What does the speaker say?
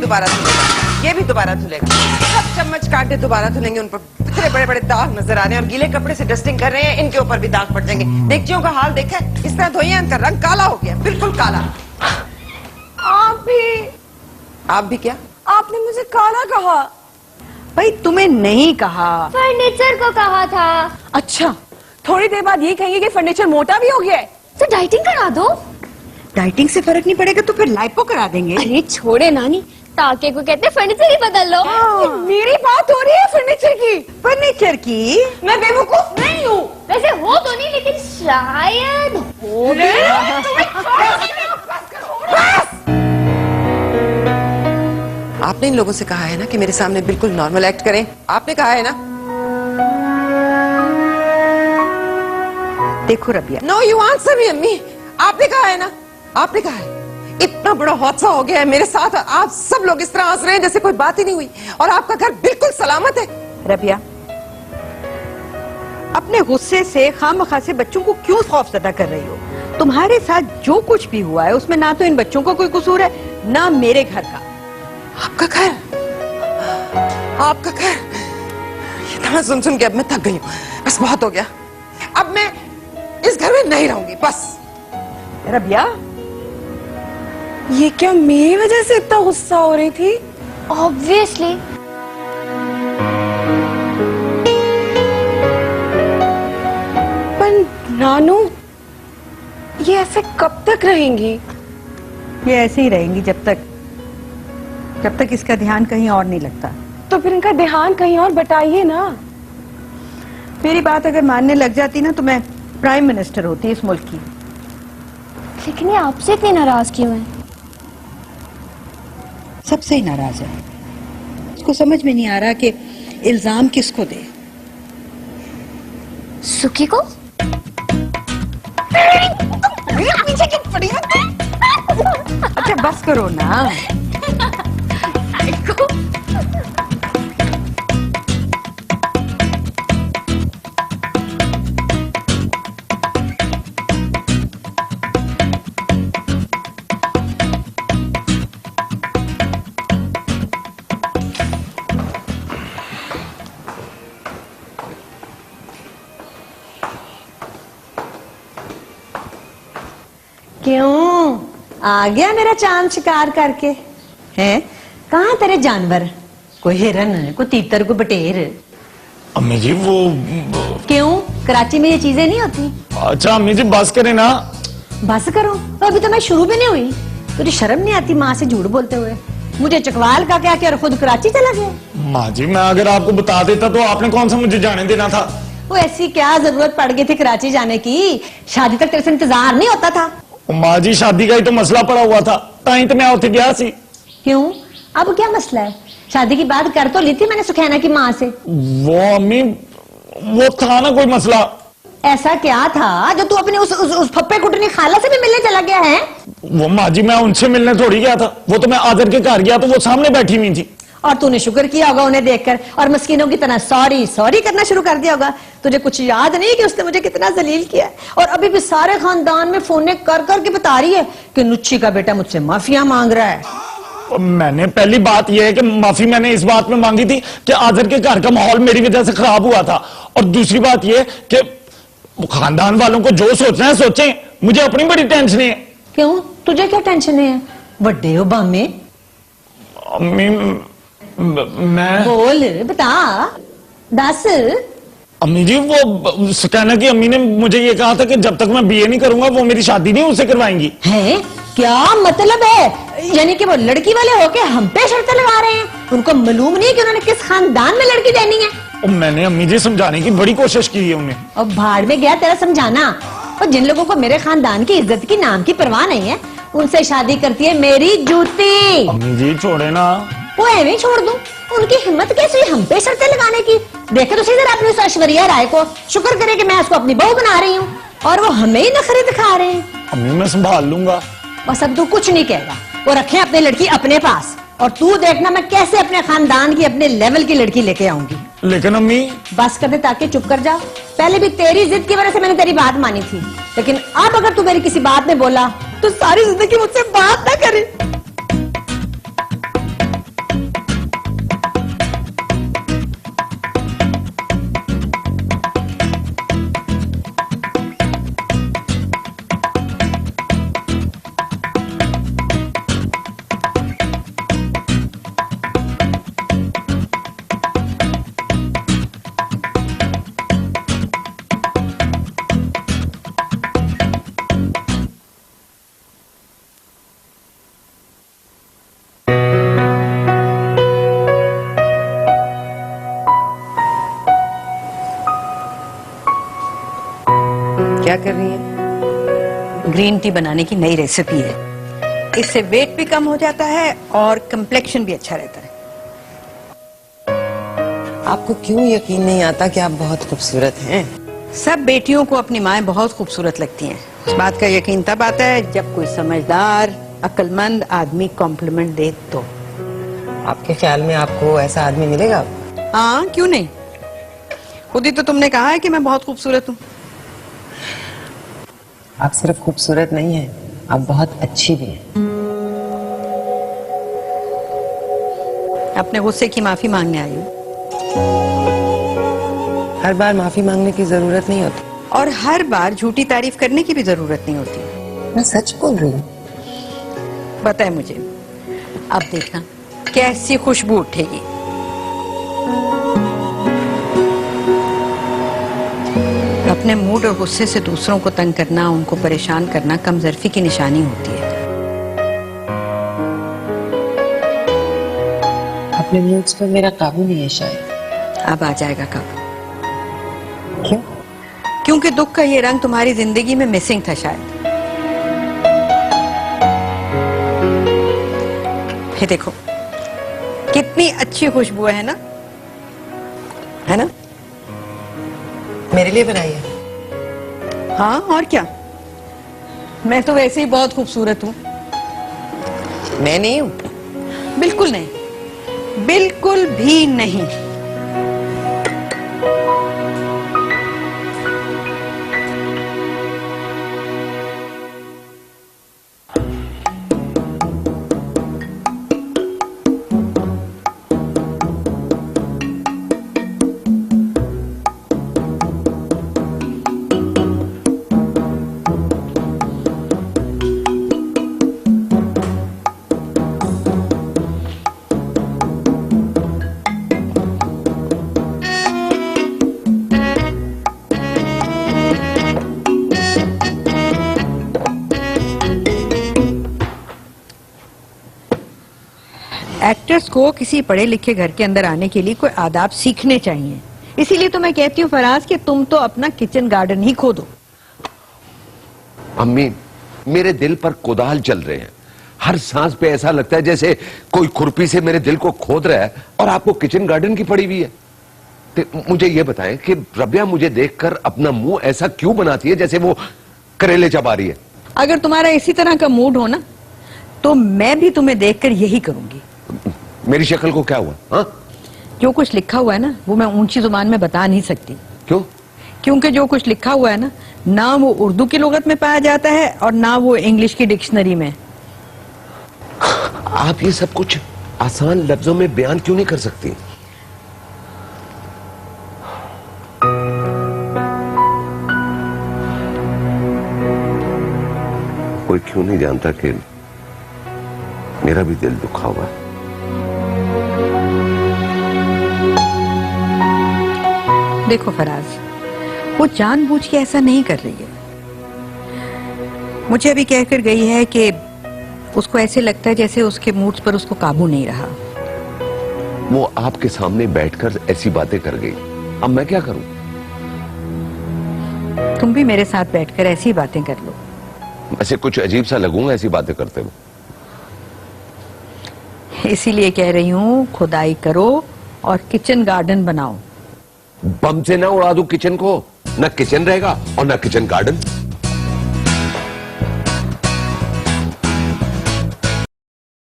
दोबारा धुलेगा, ये भी दोबारा धुलेगा, सब चम्मच कांटे दोबारा धुलेंगे, उन पर इतने बड़े बड़े दाग नजर आ रहे हैं और गीले कपड़े से डस्टिंग कर रहे हैं, इनके ऊपर भी दाग पड़ जाएंगे। डेगचियों का हाल देखा, इस तरह धोइए, इनका रंग काला हो गया, बिल्कुल काला। आप भी क्या? आपने मुझे काला कहा। भाई तुम्हें नहीं कहा, फर्नीचर को कहा था। अच्छा, थोड़ी देर बाद ये कहेंगे कि फर्नीचर मोटा भी हो गया है, तो डाइटिंग करा दो। डाइटिंग से फर्क नहीं पड़ेगा तो फिर लाइपो करा देंगे। अरे छोड़े नानी, ताके को कहते फर्नीचर ही बदल लो। मेरी बात हो रही है फर्नीचर की। फर्नीचर की? मैं बेवकूफ नहीं हूँ। वैसे हो तो नहीं, लेकिन शायद हो भी। आपने इन लोगों से कहा है ना कि मेरे सामने बिल्कुल नॉर्मल एक्ट करें, आपने कहा है ना? देखो Rabia, no you answer me अम्मी, आपने कहा है ना, आपने कहा है। इतना बड़ा हादसा हो गया है मेरे साथ, आप सब लोग इस तरह हंस रहे हैं जैसे कोई बात ही नहीं हुई, और आपका घर बिल्कुल सलामत है। रबिया, अपने गुस्से से खामखा से बच्चों को क्यों खौफजदा कर रही हो? तुम्हारे साथ जो कुछ भी हुआ है उसमें ना तो इन बच्चों का कोई कसूर है, ना मेरे घर का। आपका घर, आपका घर, इतना सुन के अब मैं थक गई हूँ, बस बहुत हो गया, अब मैं इस घर में नहीं रहूंगी, बस। रबिया, ये क्या मेरी वजह से इतना गुस्सा हो रही थी? ऑब्वियसली। पर नानू, ये ऐसे कब तक रहेंगी? ये ऐसे ही रहेंगी जब तक इसका ध्यान कहीं और नहीं लगता। तो फिर इनका ध्यान कहीं और बटाइए ना। मेरी बात अगर मानने लग जाती ना तो मैं प्राइम मिनिस्टर होती इस मुल्क की। लेकिन ये आपसे इतनी नाराज क्यों है? सबसे ही नाराज है। उसको समझ में नहीं आ रहा कि इल्जाम किसको दे। सुखी को? पीछे क्यों पड़ी है? अच्छा बस करो ना। क्यों आ गया मेरा चांद शिकार करके? हैं कहाँ तेरे जानवर? कोई हिरन, कोई तीतर, कोई बटेर? अम्मी जी वो क्यों, कराची में ये चीजें नहीं होती? अच्छा अम्मी जी बस करें ना। बस करो, तो अभी तो मैं शुरू भी नहीं हुई। तुझे शर्म नहीं आती माँ से झूठ बोलते हुए? मुझे चकवाल का क्या और खुद कराची चला गया। माँ जी मैं अगर आपको बता देता तो आपने कौन सा मुझे जाने देना था? वो ऐसी क्या जरूरत पड़ गई थी कराची जाने की? शादी तक तेरे से इंतजार नहीं होता था? माँ जी शादी का ही तो मसला पड़ा हुआ था, ताई तो मैं उठ गया सी। क्यों, अब क्या मसला है? शादी की बात कर तो ली थी मैंने सुखैना की माँ से। वो अम्मी वो था ना कोई मसला। ऐसा क्या था जो तू अपने उस फप्पे कुटनी खाला से भी मिलने चला गया है? वो माँ जी मैं उनसे मिलने थोड़ी गया था, वो तो मैं आदर के घर गया तो वो सामने बैठी हुई थी। और तूने शुक्र किया होगा उन्हें देखकर, और मस्कीनों की तरह सॉरी सॉरी करना शुरू कर दिया होगा। तुझे कुछ याद नहीं कि उसने मुझे कितना जलील किया? और अभी भी सारे खानदान में फोन कर के बता रही है कि नुच्छी का बेटा मुझसे माफिया मांग रहा है। मैंने पहली बात यह है कि माफी मैंने इस बात में मांगी थी कि आदर के घर का माहौल मेरी वजह से खराब हुआ था, और दूसरी बात यह कि खानदान वालों को जो सोचना है सोचें, मुझे अपनी बड़ी टेंशन है। क्यों, तुझे क्या टेंशन है? बड़े हो बामे। अम्मी मैं बोल, बता, दस। अम्मी जी वो कहना की अम्मी ने मुझे ये कहा था कि जब तक मैं बीए नहीं करूंगा वो मेरी शादी नहीं उससे करवाएंगी। हैं? क्या मतलब है? यानी कि वो लड़की वाले होके हम पे शर्तें लगा रहे हैं? उनको मालूम नहीं कि उन्होंने किस खानदान में लड़की देनी है? और मैंने अम्मी जी समझाने की बड़ी कोशिश की है उन्हें। और भाड़ में गया तेरा समझाना। और जिन लोगों को मेरे खानदान की इज्जत की नाम की परवाह नहीं है, उनसे शादी करती है मेरी जूती। अम्मी जी छोड़े ना। वो ऐਵੇਂ छोड़ दूं? उनकी हिम्मत कैसी हुई हम पे शर्तें लगाने की? देखे तो सही जरा अपनी उस ऐश्वर्या राय को, शुक्र करे कि मैं उसको अपनी बहू बना रही हूँ, और वो हमें ही नखरे दिखा रहे हैं। अम्मी मैं संभाल लूंगा। बस अब तू कुछ नहीं कहेगा, वो रखे अपनी लड़की अपने पास, और तू देखना मैं कैसे अपने खानदान की अपने लेवल की लड़की लेके आऊंगी। लेकिन अम्मी बस कर दे ताकि चुप कर जा। पहले भी तेरी जिद की वजह से मैंने तेरी बात मानी थी, लेकिन अब अगर तू मेरी किसी बात में बोला तो सारी जिंदगी मुझसे बात ना करे। ग्रीन टी बनाने की नई रेसिपी है। इससे वेट भी कम हो जाता है और कंप्लेक्शन भी अच्छा रहता है। आपको क्यों यकीन नहीं आता कि आप बहुत खूबसूरत हैं? सब बेटियों को अपनी माएं बहुत खूबसूरत लगती हैं। उस बात का यकीन तब आता है जब कोई समझदार अक्लमंद आदमी कॉम्प्लीमेंट दे तो। आपके ख्याल में आपको ऐसा आदमी मिलेगा? हाँ, क्यों नहीं। खुद ही तो तुमने कहा है कि मैं बहुत खूबसूरत हूँ। आप सिर्फ खूबसूरत नहीं हैं, आप बहुत अच्छी भी हैं। अपने गुस्से की माफी मांगने आई हूँ। हर बार माफी मांगने की जरूरत नहीं होती और हर बार झूठी तारीफ करने की भी जरूरत नहीं होती। मैं सच बोल रही हूँ। पता है मुझे। अब देखना कैसी खुशबू उठेगी। अपने मूड और गुस्से से दूसरों को तंग करना, उनको परेशान करना कमजोरी की निशानी होती है। अपने मूड्स पर मेरा काबू नहीं है शायद। अब आ जाएगा काबू। क्यों? क्योंकि दुख का ये रंग तुम्हारी जिंदगी में मिसिंग था शायद। ये देखो कितनी अच्छी खुशबू है ना, है ना? मेरे लिए बनाई है? हाँ, और क्या। मैं तो वैसे ही बहुत खूबसूरत हूँ। मैं नहीं हूँ? बिल्कुल नहीं, बिल्कुल भी नहीं। एक्टर्स को किसी पढ़े लिखे घर के अंदर आने के लिए कोई आदाब सीखने चाहिए। इसीलिए तो मैं कहती हूँ फराज कि तुम तो अपना किचन गार्डन ही खोदो। अम्मी, मेरे दिल पर कुदाल चल रहे हैं। हर सांस पे ऐसा लगता है जैसे कोई खुरपी से मेरे दिल को खोद रहा है, और आपको किचन गार्डन की पड़ी हुई है। तो मुझे ये बताएं कि रबिया मुझे देखकर अपना मुंह ऐसा क्यों बनाती है जैसे वो करेले चबा रही है? अगर तुम्हारा इसी तरह का मूड हो ना, तो मैं भी तुम्हें देखकर यही करूंगी। मेरी शक्ल को क्या हुआ? हाँ, जो कुछ लिखा हुआ है ना, वो मैं ऊंची जुबान में बता नहीं सकती। क्यों? क्योंकि जो कुछ लिखा हुआ है ना वो उर्दू की लुगत में पाया जाता है और ना वो इंग्लिश की डिक्शनरी में। आप ये सब कुछ आसान लफ्जों में बयान क्यों नहीं कर सकती? कोई क्यों नहीं जानता कि मेरा भी दिल दुखा हुआ है। देखो फराज, वो जानबूझ के ऐसा नहीं कर रही है। मुझे अभी कहकर गई है कि उसको ऐसे लगता है जैसे उसके मूड्स पर उसको काबू नहीं रहा। वो आपके सामने बैठकर ऐसी बातें कर गई, अब मैं क्या करूं? तुम भी मेरे साथ बैठकर ऐसी बातें कर लो। ऐसे कुछ अजीब सा लगूंगा ऐसी बातें करते हुए। इसीलिए कह रही हूँ खुदाई करो और किचन गार्डन बनाओ। बम से ना उड़ा दूं किचन को, ना किचन रहेगा और ना किचन गार्डन।